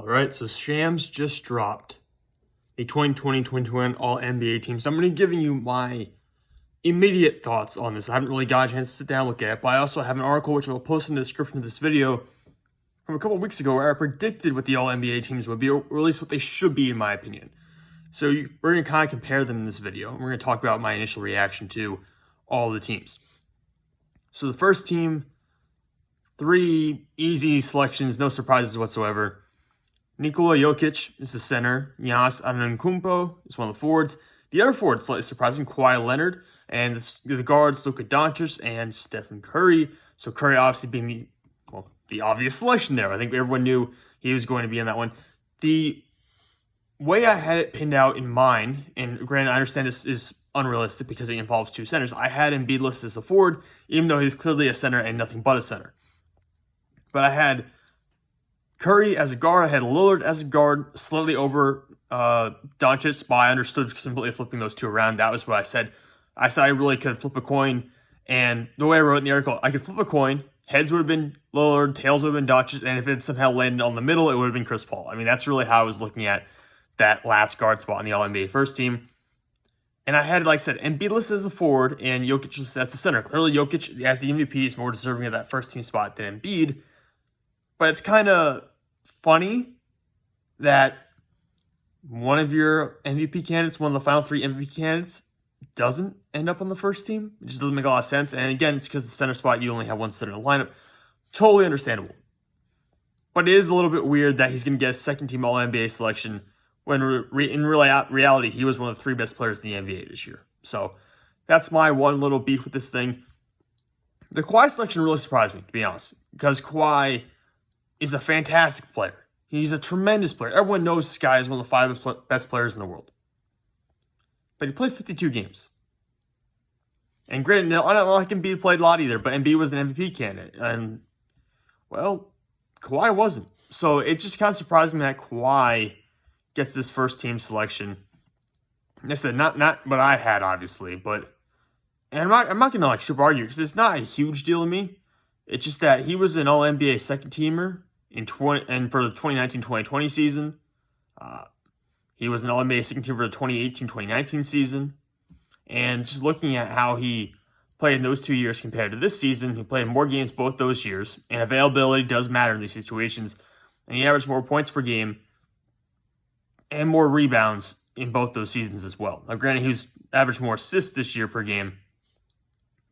All right, so Shams just dropped the 2020-2021 All-NBA team. So I'm going to be giving you my immediate thoughts on this. I haven't really got a chance to sit down and look at it, but I also have an article which I'll post in the description of this video from a couple weeks ago where I predicted what the All-NBA teams would be, or at least what they should be in my opinion. So we're going to kind of compare them in this video. We're going to talk about my initial reaction to all the teams. So the first team, 3 easy selections, no surprises whatsoever. Nikola Jokic is the center. Giannis Antetokounmpo is one of the forwards. The other forward, slightly surprising, Kawhi Leonard. And the guards, Luka Doncic and Stephen Curry. So Curry obviously being the obvious selection there. I think everyone knew he was going to be in that one. The way I had it pinned out in mine, and granted, I understand this is unrealistic because it involves 2 centers. I had Embiid listed as a forward, even though he's clearly a center and nothing but a center. But I had Curry as a guard. I had Lillard as a guard, slightly over Doncic, but I understood completely flipping those 2 around. That was what I said. I said I really could flip a coin, and the way I wrote in the article, I could flip a coin. Heads would have been Lillard, tails would have been Doncic, and if it somehow landed on the middle, it would have been Chris Paul. I mean, that's really how I was looking at that last guard spot in the All-NBA first team. And I had, like I said, Embiid listed as a forward, and Jokic as the center. Clearly, Jokic, as the MVP, is more deserving of that first team spot than Embiid. But it's kind of funny that one of your MVP candidates, one of the final 3 MVP candidates, doesn't end up on the first team. It just doesn't make a lot of sense. And again, it's because the center spot, you only have 1 center in the lineup. Totally understandable. But it is a little bit weird that he's going to get a second-team All-NBA selection when in reality, he was one of the 3 best players in the NBA this year. So that's my one little beef with this thing. The Kawhi selection really surprised me, to be honest, because Kawhi is a fantastic player. He's a tremendous player. Everyone knows this guy is one of the 5 best players in the world. But he played 52 games. And granted, I don't like Embiid played a lot either, but Embiid was an MVP candidate. And, well, Kawhi wasn't. So it just kind of surprised me that Kawhi gets this first team selection. Like I said, not what I had, obviously, but and I'm not gonna super argue because it's not a huge deal to me. It's just that he was an All-NBA second teamer for the 2019-2020 season. He was an All-NBA second teamer for the 2018-2019 season. And just looking at how he played in those 2 years compared to this season, he played more games both those years, and availability does matter in these situations. And he averaged more points per game and more rebounds in both those seasons as well. Now, granted, he was averaged more assists this year per game,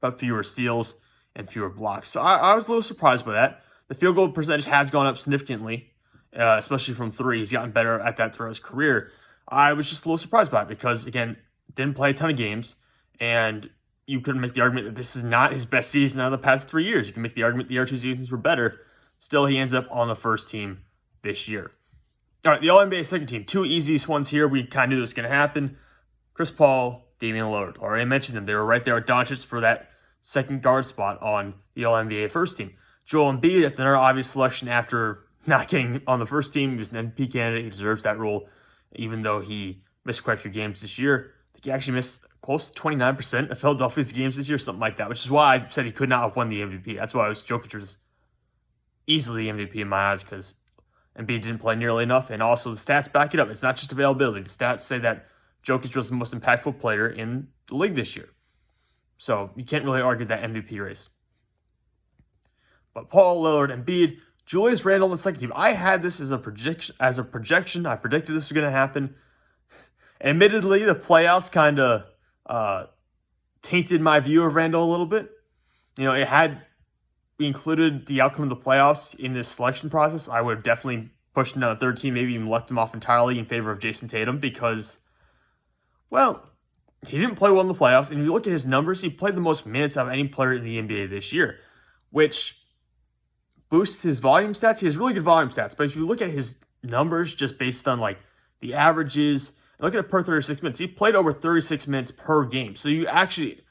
but fewer steals and fewer blocks. So I was a little surprised by that. The field goal percentage has gone up significantly, especially from 3. He's gotten better at that throughout his career. I was just a little surprised by it because, again, didn't play a ton of games, and you could make the argument that this is not his best season out of the past 3 years. You can make the argument the other 2 seasons were better. Still, he ends up on the first team this year. All right, the All-NBA second team. 2 easiest ones here. We kind of knew this was going to happen. Chris Paul, Damian Lillard. Already mentioned them. They were right there with Doncic for that second guard spot on the All-NBA first team. Joel Embiid, that's another obvious selection after not getting on the first team. He was an MVP candidate. He deserves that role, even though he missed quite a few games this year. I think he actually missed close to 29% of Philadelphia's games this year, something like that, which is why I said he could not have won the MVP. That's why Jokic was easily the MVP in my eyes, because Embiid didn't play nearly enough, and also the stats back it up. It's not just availability. The stats say that Jokic was the most impactful player in the league this year. So you can't really argue that MVP race. But Paul, Lillard, Embiid, Julius Randle on the second team. I had this as a projection. I predicted this was going to happen. Admittedly, the playoffs kind of tainted my view of Randle a little bit. You know, had we included the outcome of the playoffs in this selection process, I would have definitely pushed him down the third team, maybe even left him off entirely in favor of Jayson Tatum because, well, he didn't play well in the playoffs. And if you look at his numbers, he played the most minutes of any player in the NBA this year, which boosts his volume stats. He has really good volume stats. But if you look at his numbers just based on like the averages, look at it per 36 minutes. He played over 36 minutes per game. So you actually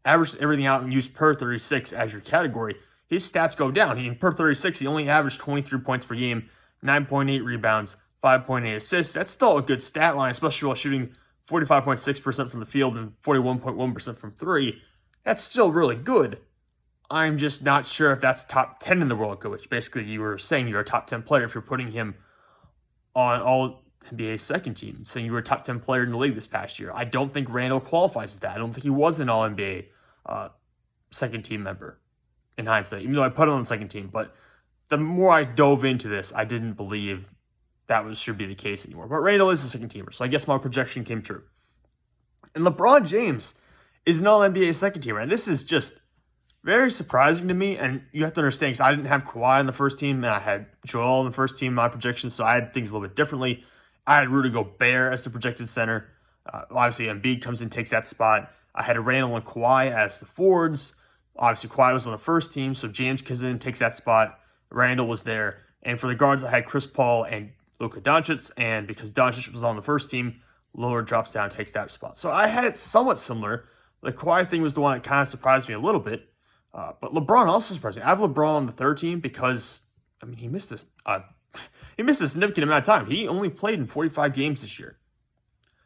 average everything out and use per 36 as your category. His stats go down. In per 36, he only averaged 23 points per game, 9.8 rebounds, 5.8 assists. That's still a good stat line, especially while shooting 45.6% from the field and 41.1% from 3. That's still really good. I'm just not sure if that's top 10 in the world, which basically you were saying you're a top 10 player if you're putting him on all NBA second team, saying you were a top 10 player in the league this past year. I don't think Randall qualifies as that. I don't think he was an all NBA second team member in hindsight, even though I put him on the second team. But the more I dove into this, I didn't believe that should be the case anymore. But Randall is a second teamer, so I guess my projection came true. And LeBron James is an all NBA second teamer. And this is just very surprising to me. And you have to understand, because I didn't have Kawhi on the first team, and I had Joel on the first team in my projections, so I had things a little bit differently. I had Rudy Gobert as the projected center. Obviously, Embiid comes in, takes that spot. I had Randall and Kawhi as the forwards. Obviously, Kawhi was on the first team, so James comes in, takes that spot. Randall was there. And for the guards, I had Chris Paul and Luka Doncic. And because Doncic was on the first team, Lillard drops down, takes that spot. So I had it somewhat similar. The Kawhi thing was the one that kind of surprised me a little bit. But LeBron also surprised me. I have LeBron on the third team because, I mean, he missed this. He missed a significant amount of time. He only played in 45 games this year.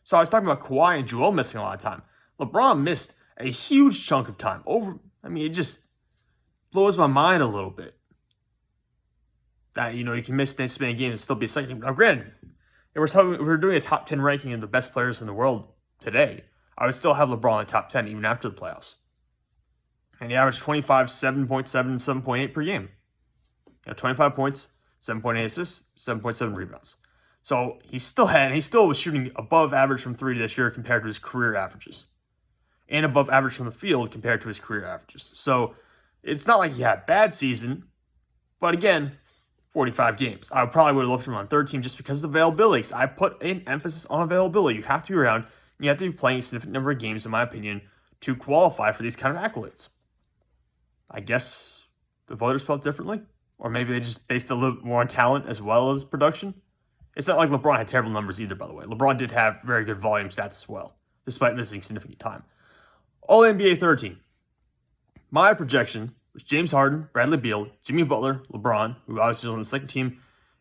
So I was talking about Kawhi and Joel missing a lot of time. LeBron missed a huge chunk of time. It just blows my mind a little bit. That, you can miss this many games and still be a second team. Now, granted, if we're doing a top 10 ranking of the best players in the world today, I would still have LeBron in the top 10 even after the playoffs. And he averaged 25, 7.7, 7.8 per game. 25 points, 7.8 assists, 7.7 rebounds. So he still was shooting above average from three this year compared to his career averages. And above average from the field compared to his career averages. So it's not like he had a bad season. But again, 45 games. I probably would have left him on third team just because of availability. So I put an emphasis on availability. You have to be around. And you have to be playing a significant number of games, in my opinion, to qualify for these kind of accolades. I guess the voters felt differently. Or maybe they just based a little more on talent as well as production. It's not like LeBron had terrible numbers either, by the way. LeBron did have very good volume stats as well, despite missing significant time. All NBA third team. My projection was James Harden, Bradley Beal, Jimmy Butler, LeBron, who obviously was on the second team.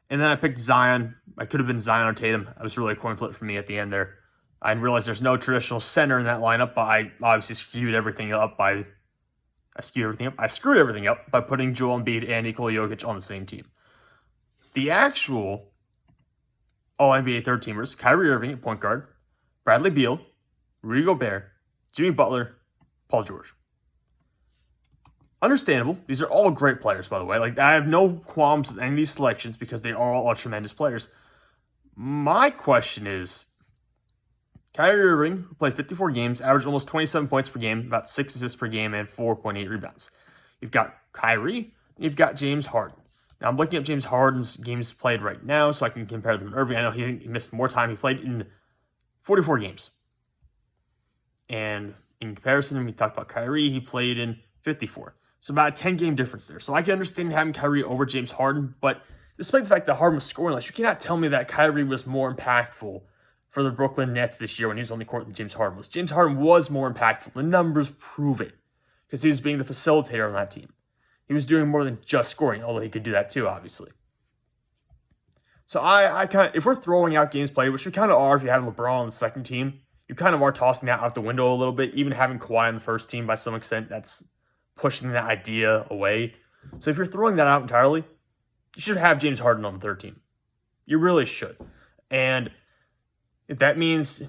And then I picked Zion. I could have been Zion or Tatum. It was really a coin flip for me at the end there. I realized there's no traditional center in that lineup, but I obviously screwed everything up by putting Joel Embiid and Nikola Jokic on the same team. The actual All-NBA third-teamers, Kyrie Irving at point guard, Bradley Beal, Rudy Gobert, Jimmy Butler, Paul George. Understandable. These are all great players, by the way. I have no qualms with any of these selections because they are all tremendous players. My question is, Kyrie Irving, who played 54 games, averaged almost 27 points per game, about 6 assists per game, and 4.8 rebounds. You've got Kyrie, and you've got James Harden. Now, I'm looking at James Harden's games played right now, so I can compare them to Irving. I know he missed more time. He played in 44 games. And in comparison, we talked about Kyrie, he played in 54. So about a 10-game difference there. So I can understand having Kyrie over James Harden, but despite the fact that Harden was scoring, you cannot tell me that Kyrie was more impactful for the Brooklyn Nets this year when he was on the court than James Harden was. James Harden was more impactful. The numbers prove it because he was being the facilitator on that team. He was doing more than just scoring, although he could do that too, obviously. So if we're throwing out games played, which we kind of are if you have LeBron on the second team, you kind of are tossing that out the window a little bit. Even having Kawhi on the first team, by some extent, that's pushing that idea away. So if you're throwing that out entirely, you should have James Harden on the third team. You really should. And if that means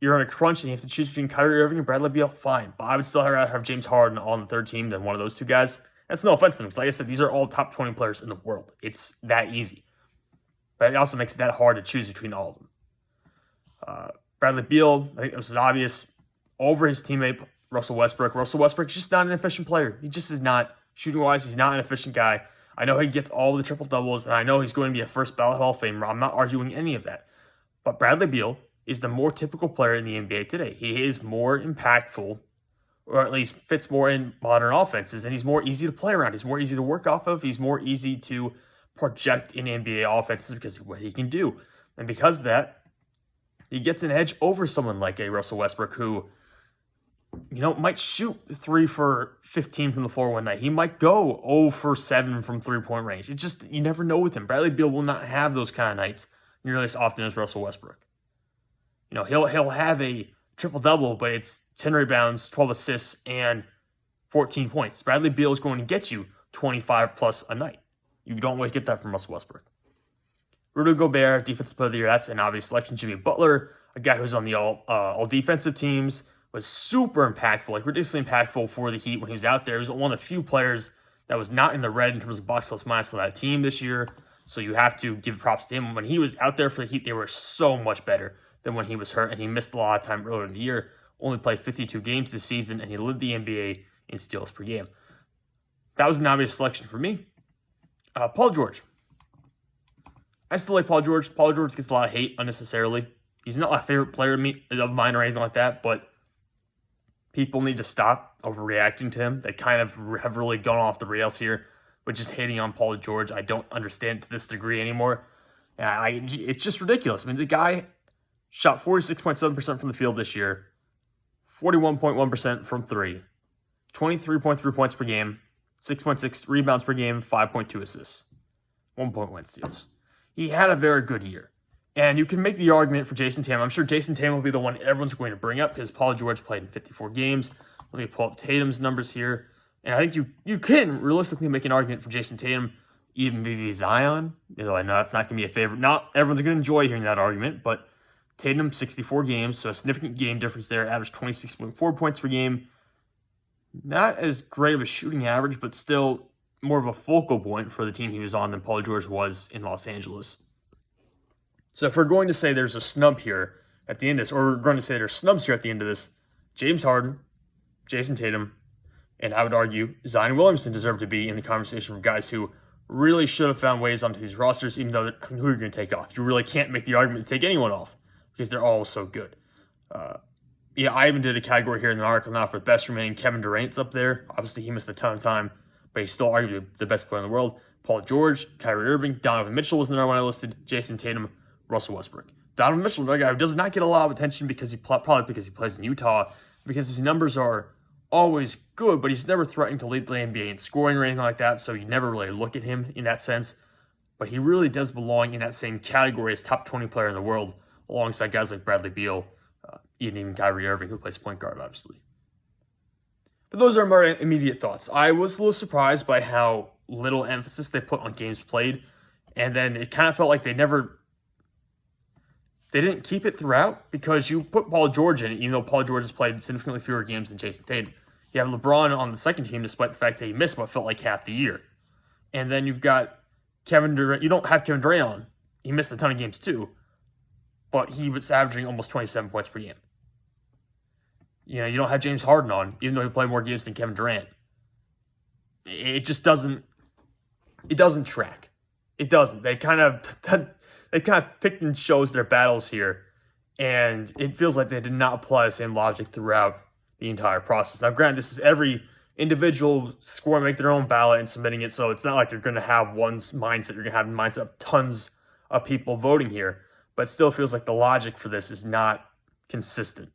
you're in a crunch and you have to choose between Kyrie Irving and Bradley Beal, fine. But I would still rather have James Harden on the third team than one of those two guys. That's no offense to them, because like I said, these are all top 20 players in the world. It's that easy. But it also makes it that hard to choose between all of them. Bradley Beal, I think this is obvious, over his teammate Russell Westbrook. Russell Westbrook's just not an efficient player. He just is not. Shooting-wise, he's not an efficient guy. I know he gets all the triple-doubles, and I know he's going to be a first-ballot Hall of Famer. I'm not arguing any of that. But Bradley Beal is the more typical player in the NBA today. He is more impactful, or at least fits more in modern offenses, and he's more easy to play around. He's more easy to work off of. He's more easy to project in NBA offenses because of what he can do. And because of that, he gets an edge over someone like a Russell Westbrook who, might shoot 3 for 15 from the floor one night. He might go 0 for 7 from three-point range. You never know with him. Bradley Beal will not have those kind of nights nearly as often as Russell Westbrook. He'll have a triple-double, but it's 10 rebounds, 12 assists, and 14 points. Bradley Beal is going to get you 25 plus a night. You don't always get that from Russell Westbrook. Rudy Gobert, Defensive Player of the Year, that's an obvious selection. Jimmy Butler, a guy who's on the all defensive teams, was super impactful, like ridiculously impactful for the Heat when he was out there. He was one of the few players that was not in the red in terms of box plus minus on that team this year. So you have to give props to him. When he was out there for the Heat, they were so much better than when he was hurt, and he missed a lot of time earlier in the year. Only played 52 games this season, and he led the NBA in steals per game. That was an obvious selection for me. Paul George. I still like Paul George. Paul George gets a lot of hate unnecessarily. He's not my favorite player of mine or anything like that, but people need to stop overreacting to him. They kind of have really gone off the rails here with just hating on Paul George. I don't understand to this degree anymore. It's just ridiculous. I mean, the guy shot 46.7% from the field this year, 41.1% from three, 23.3 points per game, 6.6 rebounds per game, 5.2 assists, 1.1 steals. He had a very good year. And you can make the argument for Jayson Tatum. I'm sure Jayson Tatum will be the one everyone's going to bring up because Paul George played in 54 games. Let me pull up Tatum's numbers here. And I think you can realistically make an argument for Jayson Tatum, even maybe Zion. Though I know that's not going to be a favorite. Not everyone's going to enjoy hearing that argument, but Tatum, 64 games, so a significant game difference there. Averaged 26.4 points per game. Not as great of a shooting average, but still more of a focal point for the team he was on than Paul George was in Los Angeles. So if we're going to say there's a snub here at the end of this, or we're going to say there's snubs here at the end of this, James Harden, Jayson Tatum, and I would argue Zion Williamson deserve to be in the conversation for guys who really should have found ways onto these rosters, even though who are you going to take off? You really can't make the argument to take anyone off because they're all so good. I even did a category here in the article now for best remaining. Kevin Durant's up there. Obviously, he missed a ton of time, but he's still arguably the best player in the world. Paul George, Kyrie Irving, Donovan Mitchell was another one I listed, Jayson Tatum, Russell Westbrook. Donovan Mitchell, another guy who does not get a lot of attention probably because he plays in Utah, because his numbers are always good, but he's never threatening to lead the NBA in scoring or anything like that, so you never really look at him in that sense. But he really does belong in that same category as top 20 player in the world, alongside guys like Bradley Beal, even Kyrie Irving, who plays point guard, obviously. But those are my immediate thoughts. I was a little surprised by how little emphasis they put on games played, and then it kind of felt like they didn't keep it throughout, because you put Paul George in it, even though Paul George has played significantly fewer games than Jayson Tatum. You have LeBron on the second team, despite the fact that he missed what felt like half the year. And then you've got Kevin Durant. You don't have Kevin Durant on. He missed a ton of games too, but he was averaging almost 27 points per game. You don't have James Harden on, even though he played more games than Kevin Durant. It just doesn't. It doesn't track. It doesn't. They kind of picked and chose their battles here, and it feels like they did not apply the same logic throughout the entire process. Now, granted, this is every individual scorer make their own ballot and submitting it, so it's not like they're going to have one mindset. You're going to have the mindset of tons of people voting here, but it still feels like the logic for this is not consistent.